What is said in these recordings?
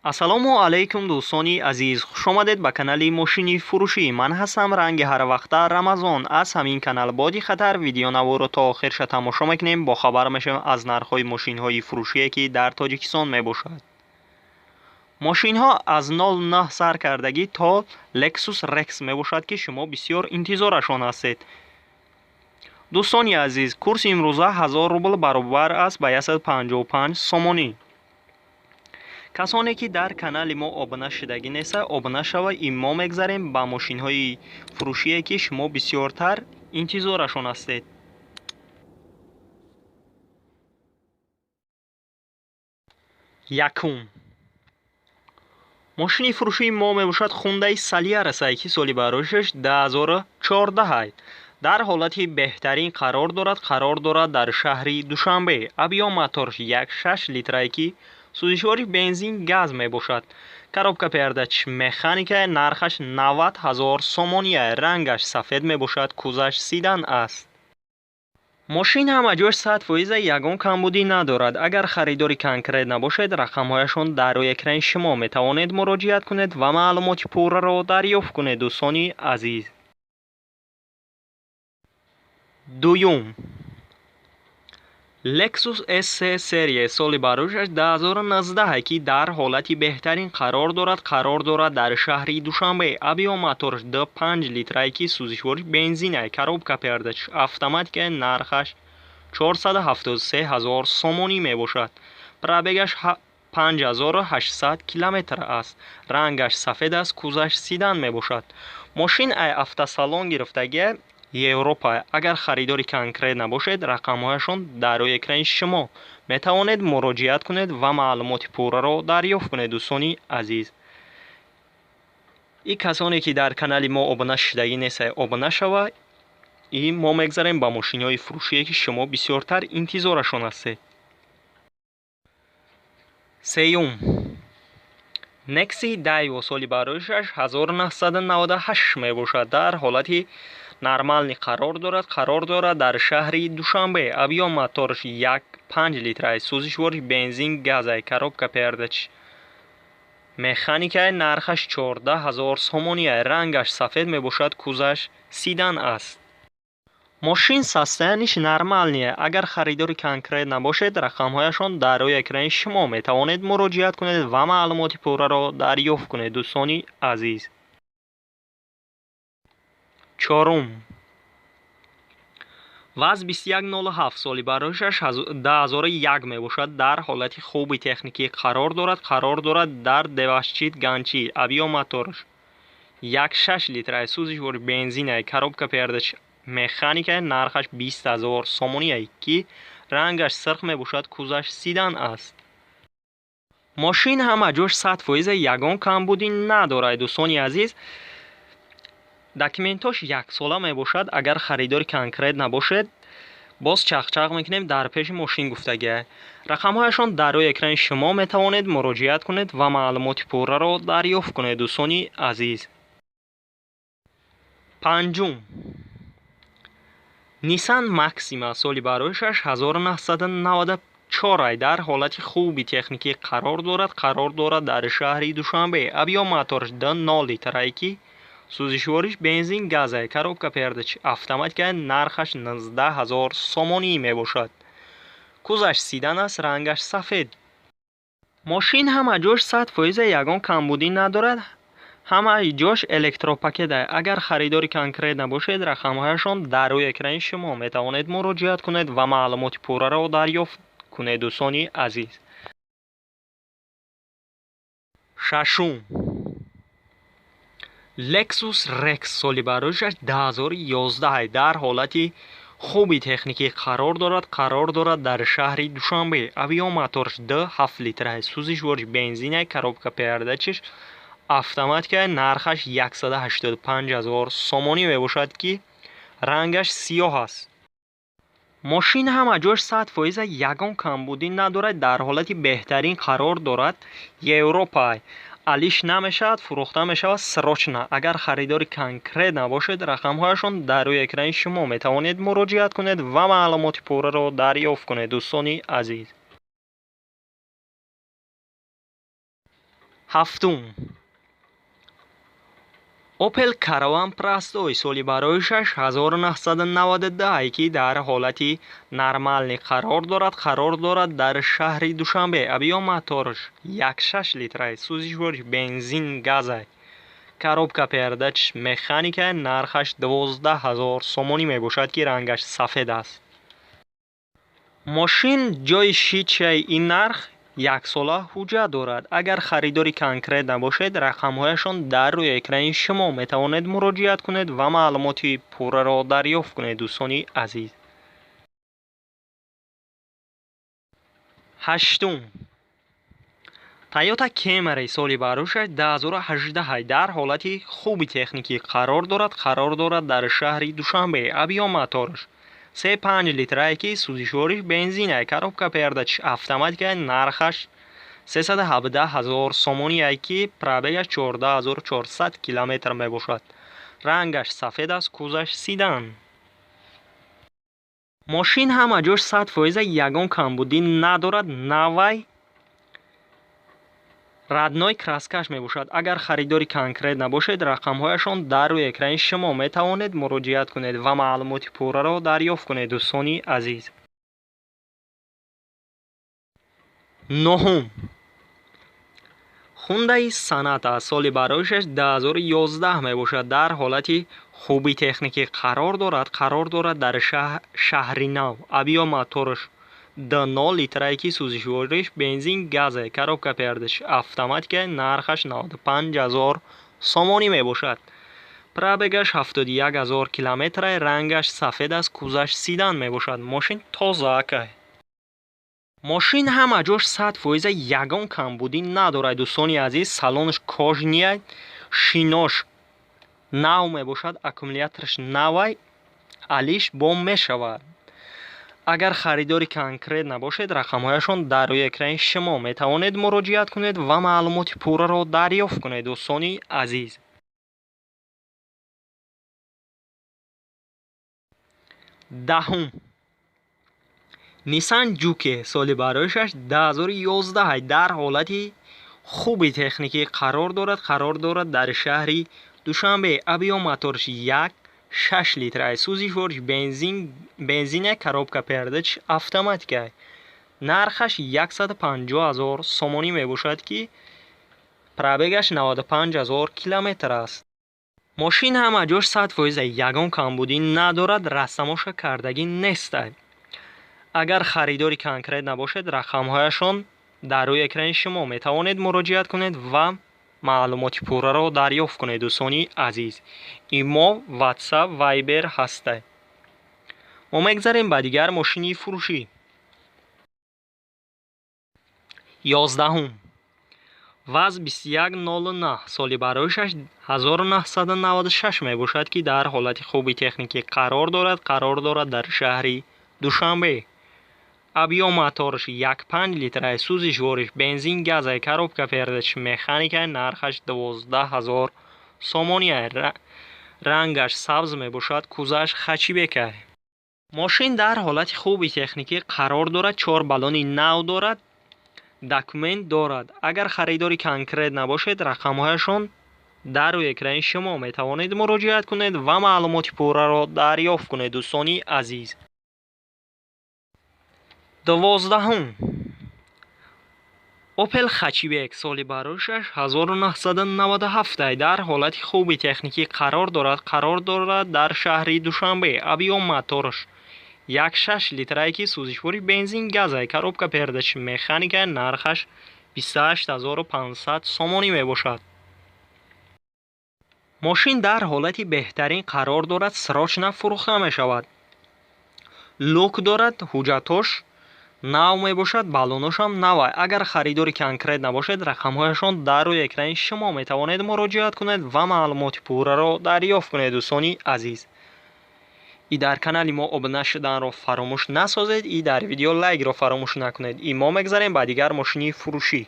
ассалому алайкум дӯстони азиз, хуш омадед ба канали мошини фурӯшӣ. Ман ҳастам ранги ҳарвақта Рамазон. Аз ҳамин канал Боди Хатар видеонаворро то охирша тамошо мекунем. Бохабар мешавем аз нархҳои мошинҳои фурӯшие ки дар Тоҷикистон мебошад. мошинҳо аз 09 сар кардагӣ то Lexus Rex мебошад ки шумо бисёр интизорашон ҳастед. дӯстони азиз, курси имрӯза 1000 рубл баробар аст ба 155 сомонӣ. касоне ки дар канали мо обуна шудагӣ неста, обуна шава, и мо мегзарем ба мошинҳои фурӯшие ки шумо бисёртар интизорашон ҳастед. якум мошини фурӯшии мо мебошад Hyundai Solaris, ки соли бароишаш 2014 дар ҳолати беҳтарин қарор дорад дар шаҳри Душанбе. объём моторш 1.6 литра ки сӯзишвориш бензин газ мебошад. коробка пердач механика, нархаш 90 000 сомония. рангаш сафед мебошад. кузаш седан аст. мошин ҳамаҷош 100% ягон камбудӣ надорад. агар харидори конкрет набошед, рақамҳояшон дар рӯи экрани шумо метавонед муроҷиат кунед ва маълумоти пурраро дарёфт кунед. дӯстони азиз, дуюм Lexus SC серия соли бароишаш 2019 ки дар ҳолати беҳтарин қарор дорад дар шаҳри Душанбе. объём моторш 2.5 литра ки сӯзишвориш бензин, коробка пердач автоматика, нархаш 473 000 сомонӣ мебошад. пробегаш 5800 километр аст. рангаш сафед аст. кузаш седан мебошад. мошин автосалон гирифтагия Европа. агар харидори конкрет набошед, рақамҳояшон дар рӯи экрани шумо метавонед муроҷиат кунед ва маълумоти пурраро дарёфт кунед. дӯстони азиз, и касоне ки дар канали мо обуна шудагӣ неста, обуна шава, и мо мегзарем ба мошинҳои фурӯшие ки шумо бисёртар интизорашон ҳастед. сеюм Nexi Daewoo соли бароишаш 1998 мебошад. дар ҳолати нормалӣ қарор дорад дар шаҳри Душанбе. объём моторш 1.5 литра, сӯзишвориш бензин газ, коробка пердач механика, нархаш 14 000 сомония. рангаш сафед мебошад. кузаш седан аст. мошин состояниш нормалния. агар харидори конкрет набошед, рақамҳояшон дар рӯи экрани шумо метавонед муроҷиат кунед ва маълумоти пурраро дарёфт кунед. дӯстони азиз, чорум ВАЗ 2107 соли бароишаш 2001 мебошад. дар ҳолати хуби техникӣ қарор дорад дар Девашчит Ганчи. объём моторш 1.6 литра, сӯзишвориш бензин, коробка пердач механика, нархаш 20 000 сомония ки рангаш сирх мебошад. кузаш седан аст. мошин ҳамаҷош 100% ягон камбудӣ надорад. дӯстони азиз, документош 1 сола мебошад. агар харидори конкрет набошед, боз чахчах мекунем дар пеши мошин гуфтагия. рақамҳояшон дар рӯи экрани шумо метавонед муроҷиат кунед ва маълумоти пурраро дарёфт кунед. дӯстони азиз, панҷум Nissan Maxima соли бароишаш 1994 дар ҳолати хуби техникӣ қарор дорад дар шаҳри Душанбе. объём моторш 2.0 литра ки сӯзишвориш бензин газ, коробка пердач автоматика, нархаш 19 000 сомонӣ мебошад. кузаш седан аст. рангаш сафед. мошин ҳамаҷош 100% ягон камбудӣ надорад. ҳамаи ҷош электропакет. агар харидори конкрет набошед, рақамҳояшон дар рӯи экрани шумо метавонед муроҷиат кунед ва маълумоти пурраро дарёфт кунед. дӯстони азиз, шашум Lexus Rex соли бароишаш 2011 дар ҳолати хуби техникӣ қарор дорад дар шаҳри Душанбе. объём моторш 2.7 литра, сӯзишвориш бензин, коробка пердачиш автоматика, нархаш 185 000 сомонӣ мебошад ки рангаш сиёҳ аст. мошин ҳамаҷош 100% ягон камбудӣ надорад. дар ҳолати беҳтарин қарор дорад. Европа. алиш намешавад, фурӯхта мешавад срочна. агар харидори конкрет набошед, рақамҳояшон дар рӯи экрани шумо метавонед муроҷиат кунед ва маълумоти пурраро дарёфт кунед. дӯстони азиз, ҳафтум, Opel Caravan Prastoy соли барояшаш 1992 ки дар ҳолати нормалӣ қарор дорад дар шаҳри Душанбе. Объём мотораш 1.6 литраи сӯзишвориш бензин газай. Коробка передач механика. Нархаш 12000 сомонӣ мебошад ки рангаш сафед аст. мошин ҷои шитшаи ин нарх яксола ҳуҷҷат дорад. Агар харидори конкрет набошед, рақамҳояшон дар рӯи экрани шумо метавонед муроҷиат кунед ва маълумоти пурраро дарёфт кунед. дӯстони азиз, ҳаштум, Toyota Camry соли барояшаш 2018 дар ҳолати хуби техникӣ қарор дорад дар шаҳри Душанбе. Объём мотораш 3.5 литрае ки сӯзишвориш бензинай. Коробка передачи автоматикай. Нархаш 317000 сомоние ки пробегаш 14400 километр мебошад. Рангаш сафед аст. кузаш седан. мошин ҳама ҷош 100% ягон камбудӣ надорад. навай радной краскаш мебошад. агар харидори конкрет набошед, рақамҳояшон дар рӯи экрани шумо метавонед муроҷиат кунед ва маълумоти пурраро дарёфт кунед. дӯстони азиз, ноҳум, Hyundai Sonata соли барояшаш 2011 мебошад. дар ҳолати хуби техникӣ қарор дорад дар шаҳри нав. объём мотораш 2.0 литрае ки сӯзишвориш бензин газе. коробка передачи автоматика. нархаш 95000 сомонӣ мебошад. пробегаш 71000 километрае. рангаш сафед аст. кузаш седан мебошад. мошин тозаакай. мошин ҳама ҷош 100% ягон камбудӣ надорад. дӯстони азиз, салонаш кожния, шинош нав мебошад. аккумулятораш навай, алиш бом мешавад. агар харидори конкрет набошед, рақамҳояшон дар рӯи экрани шумо метавонед муроҷиат кунед ва маълумоти пурраро дарёфт кунед. дӯстони азиз, даҳум, Nissan Juke соли барояшаш 2011 дар ҳолати хуби техникӣ қарор дорад дар шаҳри Душанбе. объём мотораш 1.6 литрае сӯзишвориш бензина. коробка передачи автоматикай. нархаш 150000 сомонӣ мебошад ки пробегаш 95000 километр аст. мошин ҳама ҷош 100% ягон камбудӣ надорад. расамоша кардагӣ нестай. агар харидори конкрет набошед, рақамҳояшон дар рӯи экрани шумо метавонед муроҷиат кунед ва маълумоти пурраро дарёфт кунед. дӯстони азиз, имо, ватсап, вайбер ҳастай. мо мегзарем ба дигар мошини фурӯшӣ. 11, ВАЗ 2109 соли барояшаш 1996 мебошад ки дар ҳолати хуби техникӣ қарор дорад дар шаҳри Душанбе. объём мотораш 1.5 литрае сӯзишвориш бензин газай. коробка передачи механика. нархаш 12000 сомоние. рангаш сабз мебошад. кузаш хачибекай. мошин дар ҳолати хуби техникӣ қарор дорад. 4 баллони нав дорад. документ дорад. агар харидори конкрет набошед, рақамҳояшон дар рӯи экрани шумо метавонед муроҷиат кунед ва маълумоти пурраро дарёфт кунед. дӯстони азиз, 12, Opel Hatchback соли барояшаш 1997 дар ҳолати хуби техникӣ қарор дорад дар шаҳри Душанбе. объём мотораш 1.6 литрае ки сӯзишвориш бензин газай. коробка передачи механика. нархаш 28500 сомонӣ мебошад. мошин дар ҳолати беҳтарин қарор дорад. срочна фурӯхта мешавад. лук дорад. ҳуҷҷатош нав мебошад. баллоношам навай. агар харидори конкрет набошед, рақамҳояшон дар рӯи экрани шумо метавонед муроҷиат кунед ва маълумоти пурраро дарёфт кунед. дӯстони азиз, и дар канали мо обуна шуданро фаромӯш насозед. и дар видео лайкро фаромӯш накунед. и мо мегзарем ба дигар мошини фурӯшӣ.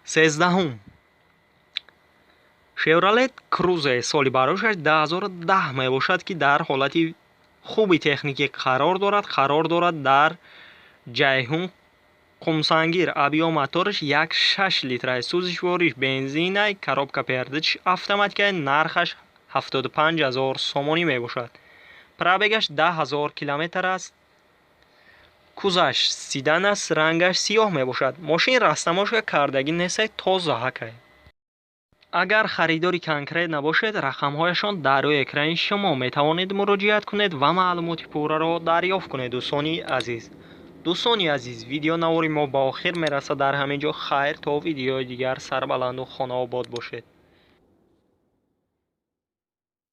13, Chevrolet Cruze соли барояшаш 2010 мебошад ки дар ҳолати хуби техникӣ қарор дорад дар ҷайҳун қумсангир абиё моториш 1.6 литрай, сӯзишвориш бензинай, коробка передачиш автоматикай, нархаш 75 000 сомонӣ мебошад. пробегаш 10 000 километр аст. кузаш сидан аст, рангаш сиёҳ мебошад. мошин растамошка кардагӣ несай, тоза ҳакай. агар харидори конкрет набошед, рақамҳояшон дар рӯи экрани шумо метавонед муроҷиат кунед ва маълумоти пурраро дарёфт кунед. дӯстони азиз, видеонавори мо ба охир мерасад. дар ҳамин ҷо хайр, то видеои дигар. Сарбаланду хонобод бошед.